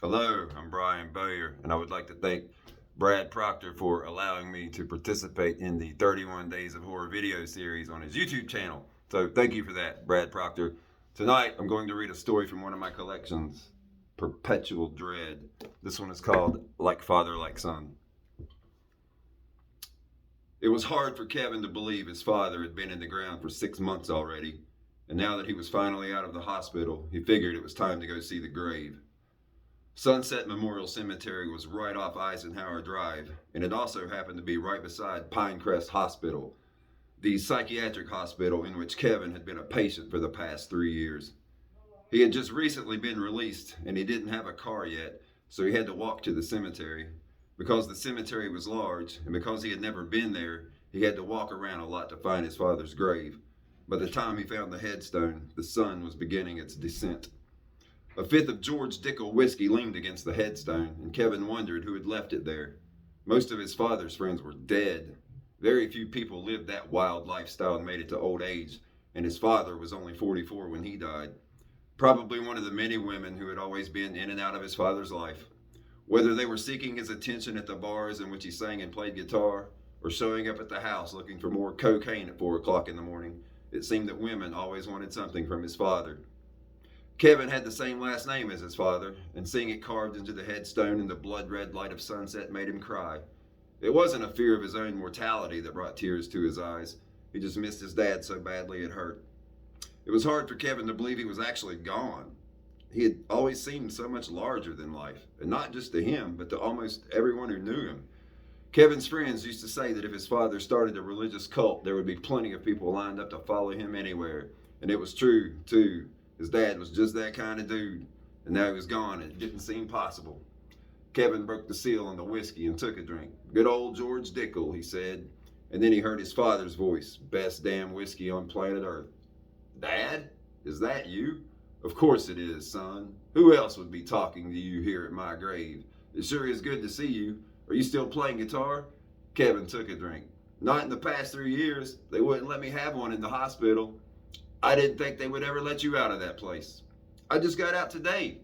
Hello, I'm Brian Bowyer, and I would like to thank Brad Proctor for allowing me to participate in the 31 Days of Horror video series on his YouTube channel. So thank you for that, Brad Proctor. Tonight, I'm going to read a story from one of my collections, Perpetual Dread. This one is called Like Father, Like Son. It was hard for Kevin to believe his father had been in the ground for 6 months already, and now that he was finally out of the hospital, he figured it was time to go see the grave. Sunset Memorial Cemetery was right off Eisenhower Drive, and it also happened to be right beside Pinecrest Hospital, the psychiatric hospital in which Kevin had been a patient for the past 3 years. He had just recently been released, and he didn't have a car yet, so he had to walk to the cemetery. Because the cemetery was large, and because he had never been there, he had to walk around a lot to find his father's grave. By the time he found the headstone, the sun was beginning its descent. A fifth of George Dickel whiskey leaned against the headstone, and Kevin wondered who had left it there. Most of his father's friends were dead. Very few people lived that wild lifestyle and made it to old age, and his father was only 44 when he died. Probably one of the many women who had always been in and out of his father's life. Whether they were seeking his attention at the bars in which he sang and played guitar, or showing up at the house looking for more cocaine at 4 o'clock in the morning, it seemed that women always wanted something from his father. Kevin had the same last name as his father, and seeing it carved into the headstone in the blood-red light of sunset made him cry. It wasn't a fear of his own mortality that brought tears to his eyes. He just missed his dad so badly it hurt. It was hard for Kevin to believe he was actually gone. He had always seemed so much larger than life, and not just to him, but to almost everyone who knew him. Kevin's friends used to say that if his father started a religious cult, there would be plenty of people lined up to follow him anywhere. And it was true, too. His dad was just that kind of dude, and now he was gone, and it didn't seem possible. Kevin broke the seal on the whiskey and took a drink. Good old George Dickel, he said, and then he heard his father's voice. Best damn whiskey on planet Earth. Dad? Is that you? Of course it is, son. Who else would be talking to you here at my grave? It sure is good to see you. Are you still playing guitar? Kevin took a drink. Not in the past 3 years. They wouldn't let me have one in the hospital. I didn't think they would ever let you out of that place. I just got out today.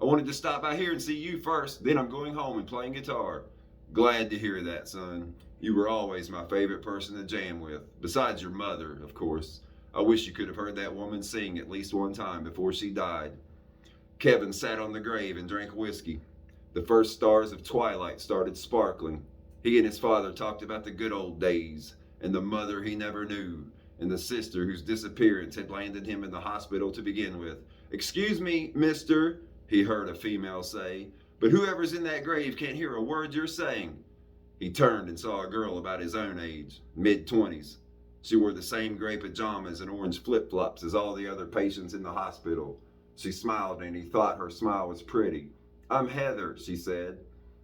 I wanted to stop by here and see you first, then I'm going home and playing guitar. Glad to hear that, son. You were always my favorite person to jam with, besides your mother, of course. I wish you could have heard that woman sing at least one time before she died. Kevin sat on the grave and drank whiskey. The first stars of twilight started sparkling. He and his father talked about the good old days, and the mother he never knew, and the sister whose disappearance had landed him in the hospital to begin with. Excuse me, mister, he heard a female say, but whoever's in that grave can't hear a word you're saying. He turned and saw a girl about his own age, mid-20s. She wore the same gray pajamas and orange flip-flops as all the other patients in the hospital. She smiled, and he thought her smile was pretty. I'm Heather, she said.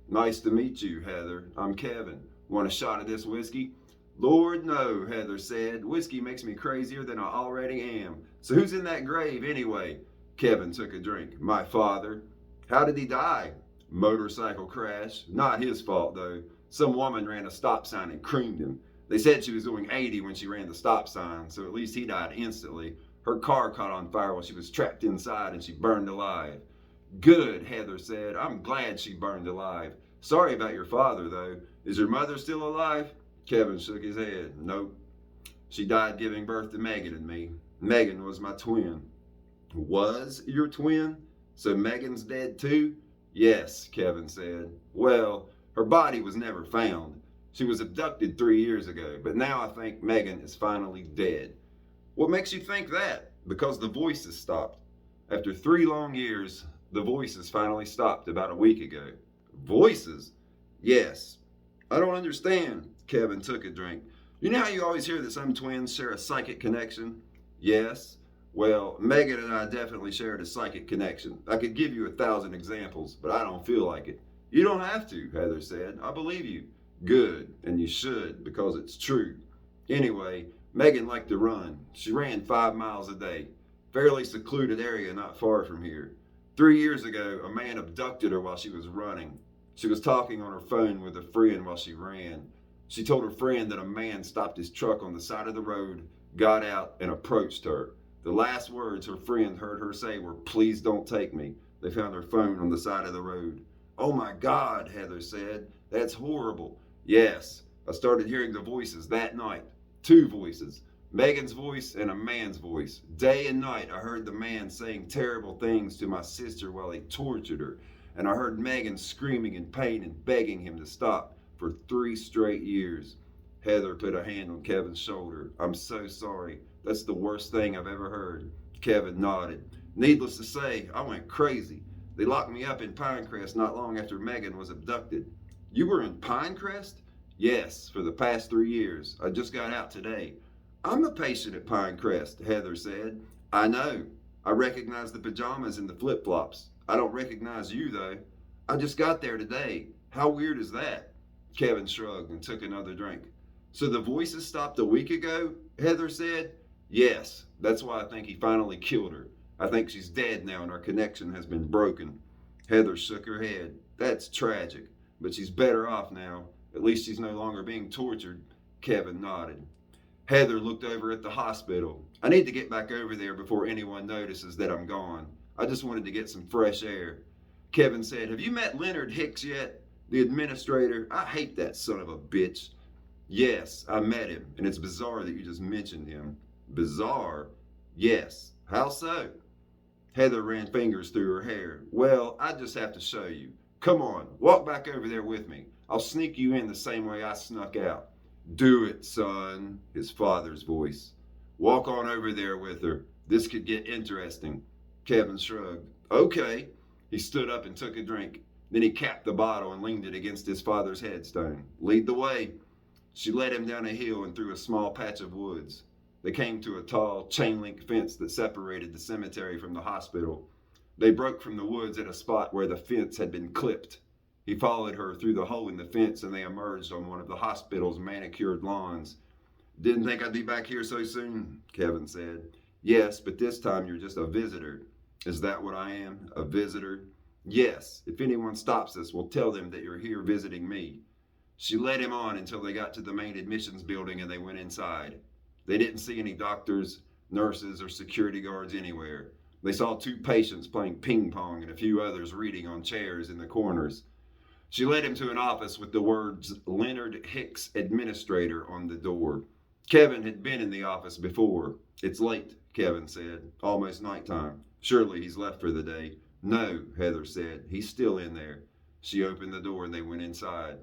Nice to meet you, Heather. I'm Kevin. Want a shot of this whiskey? Lord, no, Heather said. Whiskey makes me crazier than I already am. So who's in that grave anyway? Kevin took a drink. My father. How did he die? Motorcycle crash. Not his fault, though. Some woman ran a stop sign and creamed him. They said she was doing 80 when she ran the stop sign, so at least he died instantly. Her car caught on fire while she was trapped inside and she burned alive. Good, Heather said. I'm glad she burned alive. Sorry about your father, though. Is your mother still alive? Kevin shook his head. Nope. She died giving birth to Megan and me. Megan was my twin. Was your twin? So Megan's dead too? Yes, Kevin said. Well, her body was never found. She was abducted 3 years ago, but now I think Megan is finally dead. What makes you think that? Because the voices stopped. After 3 long years, the voices finally stopped about a week ago. Voices? Yes. I don't understand. Kevin took a drink. You know how you always hear that some twins share a psychic connection? Yes. Well, Megan and I definitely shared a psychic connection. I could give you 1,000 examples, but I don't feel like it. You don't have to, Heather said. I believe you. Good, and you should, because it's true. Anyway, Megan liked to run. She ran 5 miles a day. Fairly secluded area not far from here. 3 years ago, a man abducted her while she was running. She was talking on her phone with a friend while she ran. She told her friend that a man stopped his truck on the side of the road, got out, and approached her. The last words her friend heard her say were, "Please don't take me." They found her phone on the side of the road. "Oh my God," Heather said. "That's horrible." "Yes, I started hearing the voices that night. Two voices. Megan's voice and a man's voice. Day and night I heard the man saying terrible things to my sister while he tortured her. And I heard Megan screaming in pain and begging him to stop for 3 straight years." Heather put a hand on Kevin's shoulder. "I'm so sorry. That's the worst thing I've ever heard." Kevin nodded. "Needless to say, I went crazy. They locked me up in Pinecrest not long after Megan was abducted." "You were in Pinecrest?" "Yes, for the past 3 years. I just got out today." "I'm a patient at Pinecrest," Heather said. "I know. I recognize the pajamas and the flip-flops. I don't recognize you, though." "I just got there today. How weird is that?" Kevin shrugged and took another drink. "So the voices stopped a week ago?" Heather said. "Yes, that's why I think he finally killed her. I think she's dead now and our connection has been broken." Heather shook her head. "That's tragic, but she's better off now. At least she's no longer being tortured." Kevin nodded. Heather looked over at the hospital. "I need to get back over there before anyone notices that I'm gone. I just wanted to get some fresh air." Kevin said, "Have you met Leonard Hicks yet? The administrator? I hate that son of a bitch." "Yes, I met him, and it's bizarre that you just mentioned him." "Bizarre?" "Yes. How so?" Heather ran fingers through her hair. "Well, I just have to show you. Come on, walk back over there with me. I'll sneak you in the same way I snuck out." "Do it, son," his father's voice. "Walk on over there with her. This could get interesting." Kevin shrugged. "Okay." He stood up and took a drink. Then he capped the bottle and leaned it against his father's headstone. "Lead the way." She led him down a hill and through a small patch of woods. They came to a tall chain-link fence that separated the cemetery from the hospital. They broke from the woods at a spot where the fence had been clipped. He followed her through the hole in the fence and they emerged on one of the hospital's manicured lawns. "Didn't think I'd be back here so soon," Kevin said. "Yes, but this time you're just a visitor." "Is that what I am? A visitor?" "Yes. If anyone stops us, we'll tell them that you're here visiting me." She led him on until they got to the main admissions building and they went inside. They didn't see any doctors, nurses, or security guards anywhere. They saw 2 patients playing ping pong and a few others reading on chairs in the corners. She led him to an office with the words "Leonard Hicks, Administrator" on the door. Kevin had been in the office before. "It's late," Kevin said. "Almost nighttime. Surely he's left for the day." "No," Heather said. "He's still in there." She opened the door and they went inside.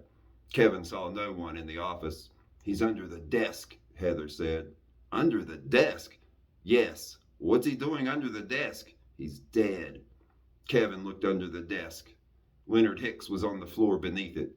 Kevin saw no one in the office. "He's under the desk," Heather said. "Under the desk?" "Yes. What's he doing under the desk?" "He's dead." Kevin looked under the desk. Leonard Hicks was on the floor beneath it.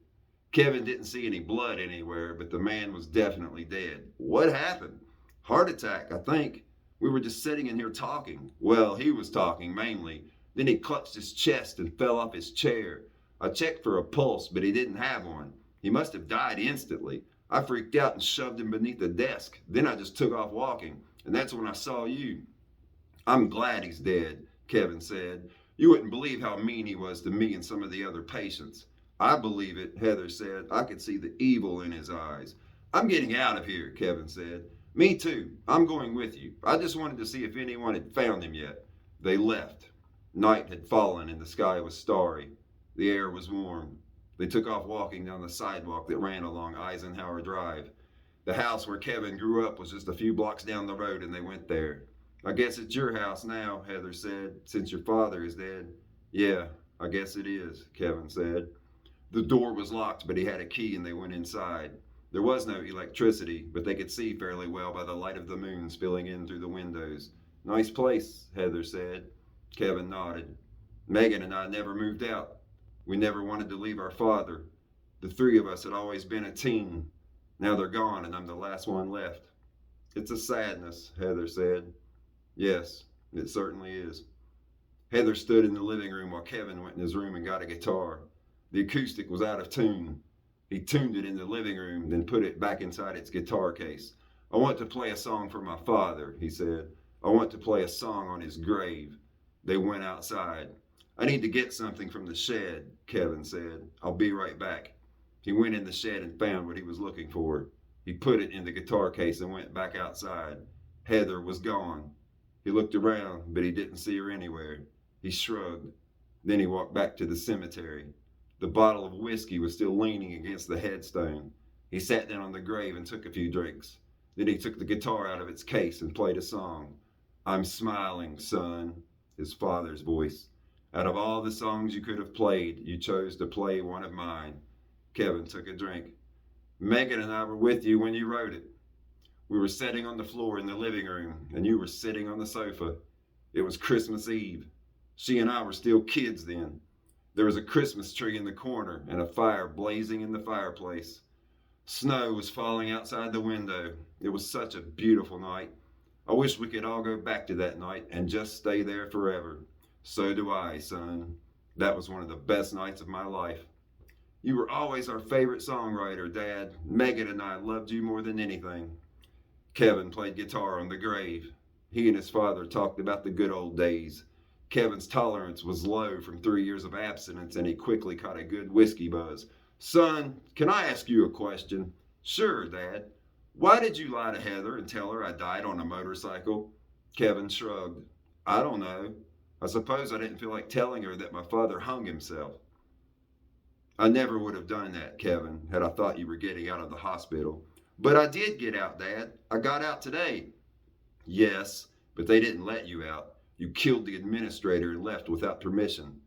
Kevin didn't see any blood anywhere, but the man was definitely dead. "What happened?" "Heart attack, I think. We were just sitting in here talking." "Well, he was talking mainly. Then he clutched his chest and fell off his chair. I checked for a pulse, but he didn't have one. He must have died instantly. I freaked out and shoved him beneath the desk. Then I just took off walking, and that's when I saw you." "I'm glad he's dead," Kevin said. "You wouldn't believe how mean he was to me and some of the other patients." "I believe it," Heather said. "I could see the evil in his eyes." "I'm getting out of here," Kevin said. "Me too. I'm going with you. I just wanted to see if anyone had found him yet." They left. Night had fallen and the sky was starry. The air was warm. They took off walking down the sidewalk that ran along Eisenhower Drive. The house where Kevin grew up was just a few blocks down the road and they went there. "I guess it's your house now," Heather said, "since your father is dead." "Yeah, I guess it is," Kevin said. The door was locked, but he had a key and they went inside. There was no electricity, but they could see fairly well by the light of the moon spilling in through the windows. "Nice place," Heather said. Kevin nodded. "Megan and I never moved out. We never wanted to leave our father. The 3 of us had always been a team. Now they're gone and I'm the last one left." "It's a sadness," Heather said. "Yes, it certainly is." Heather stood in the living room while Kevin went in his room and got a guitar. The acoustic was out of tune. He tuned it in the living room, then put it back inside its guitar case. "I want to play a song for my father," he said. "I want to play a song on his grave." They went outside. "I need to get something from the shed," Kevin said. "I'll be right back." He went in the shed and found what he was looking for. He put it in the guitar case and went back outside. Heather was gone. He looked around, but he didn't see her anywhere. He shrugged. Then he walked back to the cemetery. The bottle of whiskey was still leaning against the headstone. He sat down on the grave and took a few drinks. Then he took the guitar out of its case and played a song. I'm smiling, son, his father's voice. Out of all the songs you could have played, you chose to play one of mine. Kevin took a drink. Megan and I were with you when you wrote it. We were sitting on the floor in the living room, and you were sitting on the sofa. It was Christmas Eve. She and I were still kids then. There was a Christmas tree in the corner and a fire blazing in the fireplace. Snow was falling outside the window. It was such a beautiful night. I wish we could all go back to that night and just stay there forever. So do I, son. That was one of the best nights of my life. You were always our favorite songwriter, Dad. Megan and I loved you more than anything. Kevin played guitar on the grave. He and his father talked about the good old days. Kevin's tolerance was low from 3 years of abstinence, and he quickly caught a good whiskey buzz. Son, can I ask you a question? Sure, Dad. Why did you lie to Heather and tell her I died on a motorcycle? Kevin shrugged. I don't know. I suppose I didn't feel like telling her that my father hung himself. I never would have done that, Kevin, had I thought you were getting out of the hospital. But I did get out, Dad. I got out today. Yes, but they didn't let you out. You killed the administrator and left without permission.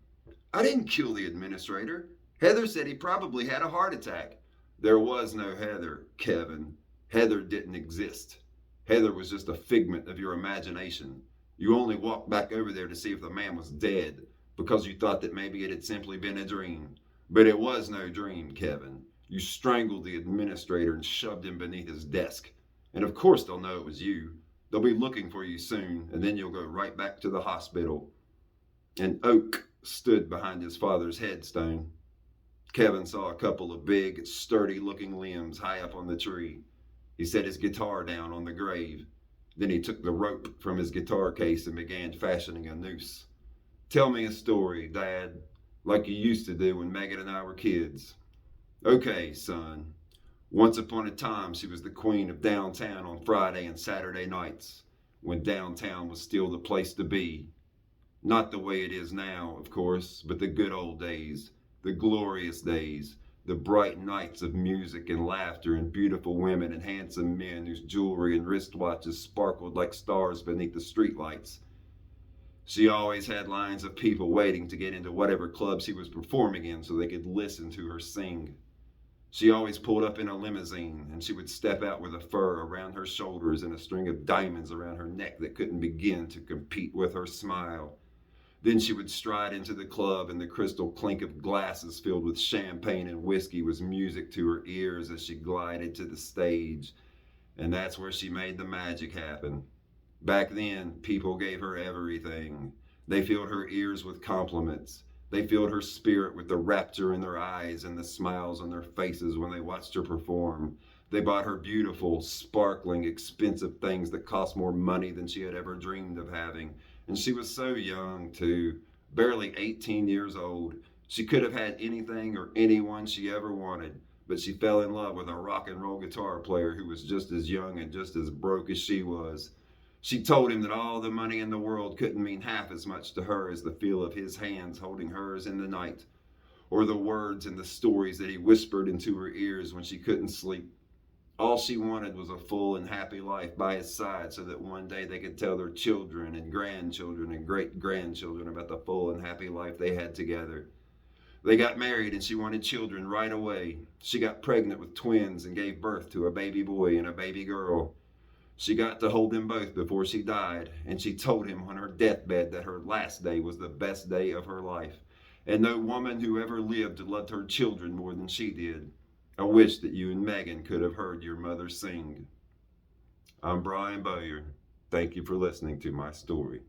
I didn't kill the administrator. Heather said he probably had a heart attack. There was no Heather, Kevin. Heather didn't exist. Heather was just a figment of your imagination. You only walked back over there to see if the man was dead because you thought that maybe it had simply been a dream. But it was no dream, Kevin. You strangled the administrator and shoved him beneath his desk. And of course they'll know it was you. They'll be looking for you soon, and then you'll go right back to the hospital. An oak stood behind his father's headstone. Kevin saw a couple of big, sturdy-looking limbs high up on the tree. He set his guitar down on the grave. Then he took the rope from his guitar case and began fashioning a noose. Tell me a story, Dad, like you used to do when Megan and I were kids. Okay, son. Once upon a time, she was the queen of downtown on Friday and Saturday nights, when downtown was still the place to be. Not the way it is now, of course, but the good old days, the glorious days, the bright nights of music and laughter and beautiful women and handsome men whose jewelry and wristwatches sparkled like stars beneath the streetlights. She always had lines of people waiting to get into whatever club she was performing in so they could listen to her sing. She always pulled up in a limousine, and she would step out with a fur around her shoulders and a string of diamonds around her neck that couldn't begin to compete with her smile. Then she would stride into the club, and the crystal clink of glasses filled with champagne and whiskey was music to her ears as she glided to the stage. And that's where she made the magic happen. Back then, people gave her everything. They filled her ears with compliments. They filled her spirit with the rapture in their eyes and the smiles on their faces when they watched her perform. They bought her beautiful, sparkling, expensive things that cost more money than she had ever dreamed of having. And she was so young, too, barely 18 years old. She could have had anything or anyone she ever wanted, but she fell in love with a rock and roll guitar player who was just as young and just as broke as she was. She told him that all the money in the world couldn't mean half as much to her as the feel of his hands holding hers in the night, or the words and the stories that he whispered into her ears when she couldn't sleep. All she wanted was a full and happy life by his side so that one day they could tell their children and grandchildren and great-grandchildren about the full and happy life they had together. They got married and she wanted children right away. She got pregnant with twins and gave birth to a baby boy and a baby girl. She got to hold them both before she died, and she told him on her deathbed that her last day was the best day of her life. And no woman who ever lived loved her children more than she did. I wish that you and Megan could have heard your mother sing. I'm Brian Bowyer. Thank you for listening to my story.